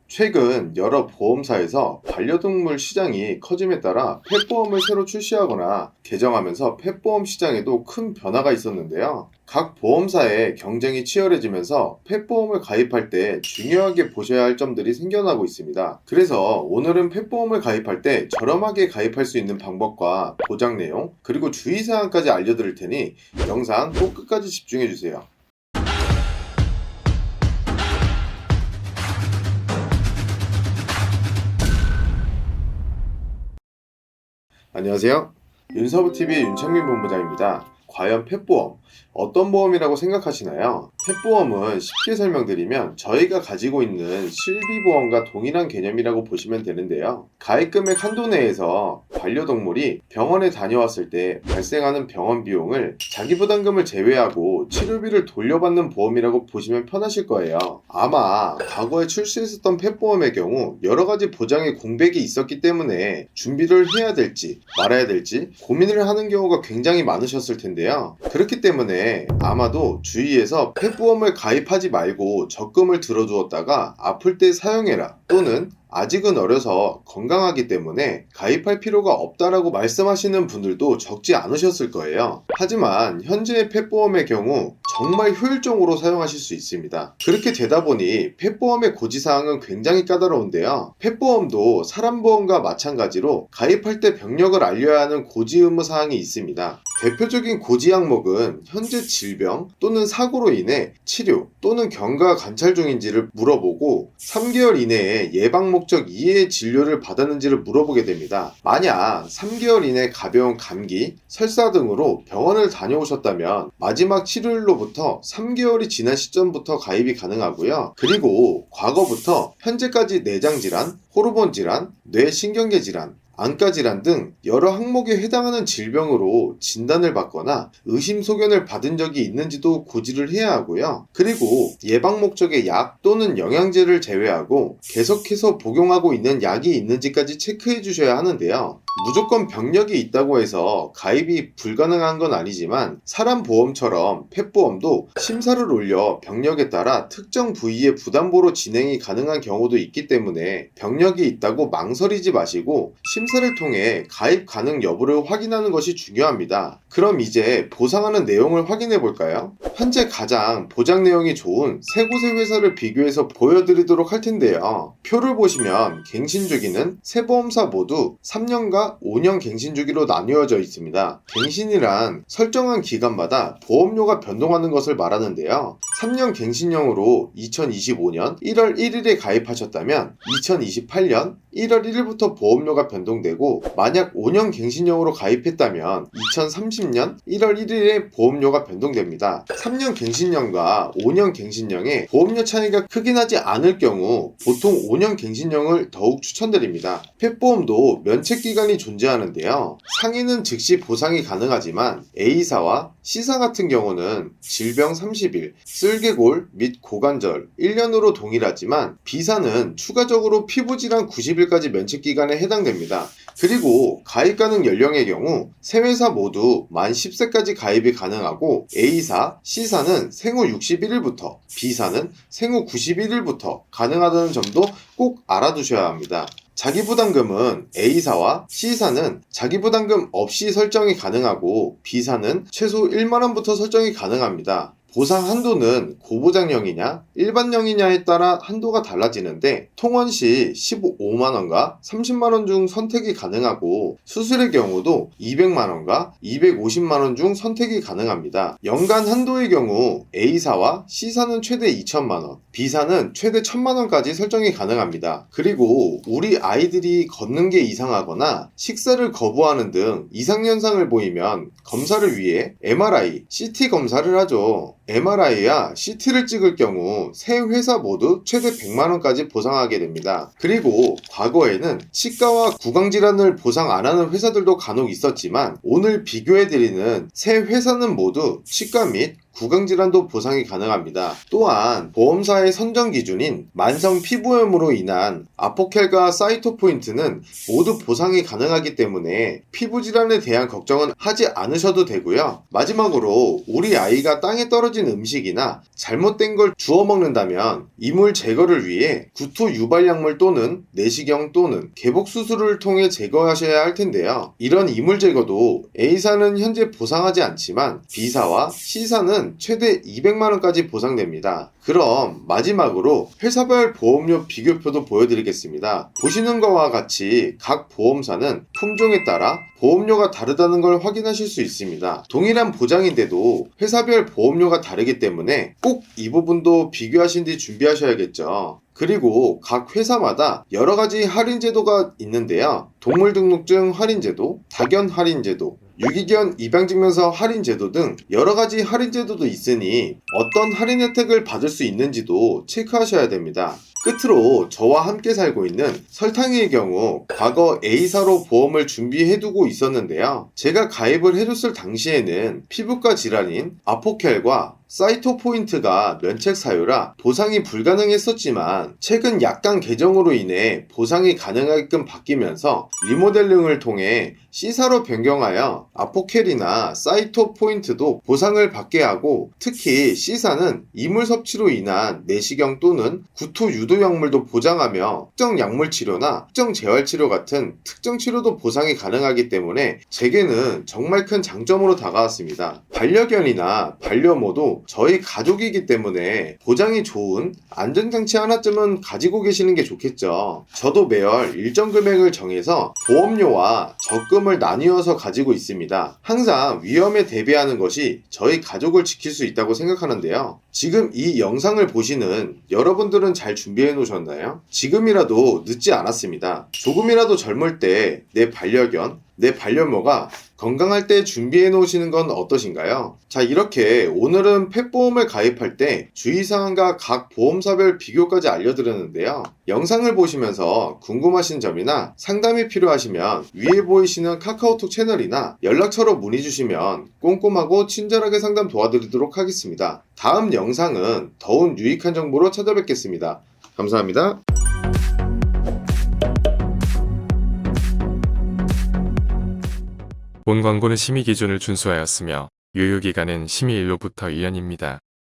최근 여러 보험사에서 반려동물 시장이 커짐에 따라 펫보험을 새로 출시하거나 개정하면서 펫보험 시장에도 큰 변화가 있었는데요. 각 보험사의 경쟁이 치열해지면서 펫보험을 가입할 때 중요하게 보셔야 할 점들이 생겨나고 있습니다. 그래서 오늘은 펫보험을 가입할 때 저렴하게 가입할 수 있는 방법과 보장 내용, 그리고 주의사항까지 알려드릴 테니 영상 꼭 끝까지 집중해주세요. 안녕하세요. 윤서부TV의 윤창민 본부장입니다. 과연 펫보험, 어떤 보험이라고 생각하시나요? 펫보험은 쉽게 설명드리면 저희가 가지고 있는 실비보험과 동일한 개념이라고 보시면 되는데요. 가입금액 한도 내에서 반려동물이 병원에 다녀왔을 때 발생하는 병원 비용을 자기 부담금을 제외하고 치료비를 돌려받는 보험이라고 보시면 편하실 거예요. 아마 과거에 출시했었던 펫보험의 경우 여러가지 보장의 공백이 있었기 때문에 준비를 해야 될지 말아야 될지 고민을 하는 경우가 굉장히 많으셨을 텐데요. 그렇기 때문에 아마도 주위에서 펫보험을 가입하지 말고 적금을 들어두었다가 아플 때 사용해라, 또는 아직은 어려서 건강하기 때문에 가입할 필요가 없다라고 말씀하시는 분들도 적지 않으셨을 거예요. 하지만 현재의 펫보험의 경우 정말 효율적으로 사용하실 수 있습니다. 그렇게 되다 보니 펫보험의 고지사항은 굉장히 까다로운데요. 펫보험도 사람보험과 마찬가지로 가입할 때 병력을 알려야 하는 고지 의무 사항이 있습니다. 대표적인 고지 항목은 현재 질병 또는 사고로 인해 치료 또는 경과 관찰 중인지를 물어보고 3개월 이내에 예방 목적 이외의 진료를 받았는지를 물어보게 됩니다. 만약 3개월 이내 가벼운 감기, 설사 등으로 병원을 다녀오셨다면 마지막 치료일로부터 3개월이 지난 시점부터 가입이 가능하고요. 그리고 과거부터 현재까지 내장질환, 호르몬 질환, 뇌신경계 질환, 안과질환 등 여러 항목에 해당하는 질병으로 진단을 받거나 의심소견을 받은 적이 있는지도 고지를 해야 하고요. 그리고 예방 목적의 약 또는 영양제를 제외하고 계속해서 복용하고 있는 약이 있는지까지 체크해 주셔야 하는데요. 무조건 병력이 있다고 해서 가입이 불가능한 건 아니지만 사람 보험처럼 펫보험도 심사를 올려 병력에 따라 특정 부위의 부담보로 진행이 가능한 경우도 있기 때문에 병력이 있다고 망설이지 마시고 심사를 통해 가입 가능 여부를 확인하는 것이 중요합니다. 그럼 이제 보상하는 내용을 확인해 볼까요? 현재 가장 보장 내용이 좋은 세 곳의 회사를 비교해서 보여드리도록 할 텐데요. 표를 보시면 갱신주기는 세 보험사 모두 3년과 5년 갱신주기로 나뉘어져 있습니다. 갱신이란 설정한 기간마다 보험료가 변동하는 것을 말하는데요. 3년 갱신형으로 2025년 1월 1일에 가입하셨다면 2028년 1월 1일부터 보험료가 변동되고, 만약 5년 갱신형으로 가입했다면 2030년 1월 1일에 보험료가 변동됩니다. 3년 갱신형과 5년 갱신형의 보험료 차이가 크게 나지 않을 경우 보통 5년 갱신형을 더욱 추천드립니다. 펫보험도 면책기간이 존재하는데요. 상해는 즉시 보상이 가능하지만 A사와 C사 같은 경우는 질병 30일, 쓸개골 및 고관절 1년으로 동일하지만 B사는 추가적으로 피부질환 90일까지 면책기간에 해당됩니다. 그리고 가입 가능 연령의 경우 세 회사 모두 만 10세까지 가입이 가능하고 A사, C사는 생후 61일부터, B사는 생후 91일부터 가능하다는 점도 꼭 알아두셔야 합니다. 자기부담금은 A사와 C사는 자기부담금 없이 설정이 가능하고 B사는 최소 1만원부터 설정이 가능합니다. 보상 한도는 고보장형이냐 일반형이냐에 따라 한도가 달라지는데 통원 시 15만원과 30만원 중 선택이 가능하고 수술의 경우도 200만원과 250만원 중 선택이 가능합니다. 연간 한도의 경우 A사와 C사는 최대 2천만원, B사는 최대 1000만원까지 설정이 가능합니다. 그리고 우리 아이들이 걷는 게 이상하거나 식사를 거부하는 등 이상현상을 보이면 검사를 위해 MRI, CT 검사를 하죠. MRI와 CT를 찍을 경우 세 회사 모두 최대 100만원까지 보상하게 됩니다. 그리고 과거에는 치과와 구강질환을 보상 안 하는 회사들도 간혹 있었지만 오늘 비교해드리는 세 회사는 모두 치과 및 구강질환도 보상이 가능합니다. 또한 보험사의 선정 기준인 만성 피부염으로 인한 아포켈과 사이토포인트는 모두 보상이 가능하기 때문에 피부질환에 대한 걱정은 하지 않으셔도 되고요. 마지막으로 우리 아이가 땅에 떨어진 음식이나 잘못된 걸 주워 먹는다면 이물 제거를 위해 구토 유발약물 또는 내시경 또는 개복 수술을 통해 제거하셔야 할 텐데요. 이런 이물 제거도 A사는 현재 보상하지 않지만 B사와 C사는 최대 200만원까지 보상됩니다. 그럼 마지막으로 회사별 보험료 비교표도 보여드리겠습니다. 보시는 것과 같이 각 보험사는 품종에 따라 보험료가 다르다는 걸 확인하실 수 있습니다. 동일한 보장인데도 회사별 보험료가 다르기 때문에 꼭 이 부분도 비교하신 뒤 준비하셔야겠죠. 그리고 각 회사마다 여러가지 할인 제도가 있는데요. 동물등록증 할인제도, 다견 할인제도, 유기견 입양증명서 할인제도 등 여러가지 할인제도도 있으니 어떤 할인 혜택을 받을 수 있는지도 체크하셔야 됩니다. 끝으로 저와 함께 살고 있는 설탕이의 경우 과거 A사로 보험을 준비해두고 있었는데요. 제가 가입을 해줬을 당시에는 피부과 질환인 아포켈과 사이토포인트가 면책 사유라 보상이 불가능했었지만 최근 약관 개정으로 인해 보상이 가능하게끔 바뀌면서 리모델링을 통해 C사로 변경하여 아포켈이나 사이토포인트도 보상을 받게 하고 특히 C사는 이물 섭취로 인한 내시경 또는 구토 유도 약물도 보장하며 특정 약물 치료나 특정 재활 치료 같은 특정 치료도 보상이 가능하기 때문에 제게는 정말 큰 장점으로 다가왔습니다. 반려견이나 반려모도 저희 가족이기 때문에 보장이 좋은 안전장치 하나쯤은 가지고 계시는 게 좋겠죠. 저도 매월 일정 금액을 정해서 보험료와 적금을 나뉘어서 가지고 있습니다. 항상 위험에 대비하는 것이 저희 가족을 지킬 수 있다고 생각하는데요. 지금 이 영상을 보시는 여러분들은 잘 준비해 놓으셨나요? 지금이라도 늦지 않았습니다. 조금이라도 젊을 때 내 반려견, 내 반려묘가 건강할 때 준비해 놓으시는 건 어떠신가요? 자, 이렇게 오늘은 펫보험을 가입할 때 주의사항과 각 보험사별 비교까지 알려드렸는데요. 영상을 보시면서 궁금하신 점이나 상담이 필요하시면 위에 보이시는 카카오톡 채널이나 연락처로 문의 주시면 꼼꼼하고 친절하게 상담 도와드리도록 하겠습니다. 다음 영상은 더욱 유익한 정보로 찾아뵙겠습니다. 감사합니다. 본 광고는 심의 기준을 준수하였으며 유효기간은 심의 일로부터 1년입니다.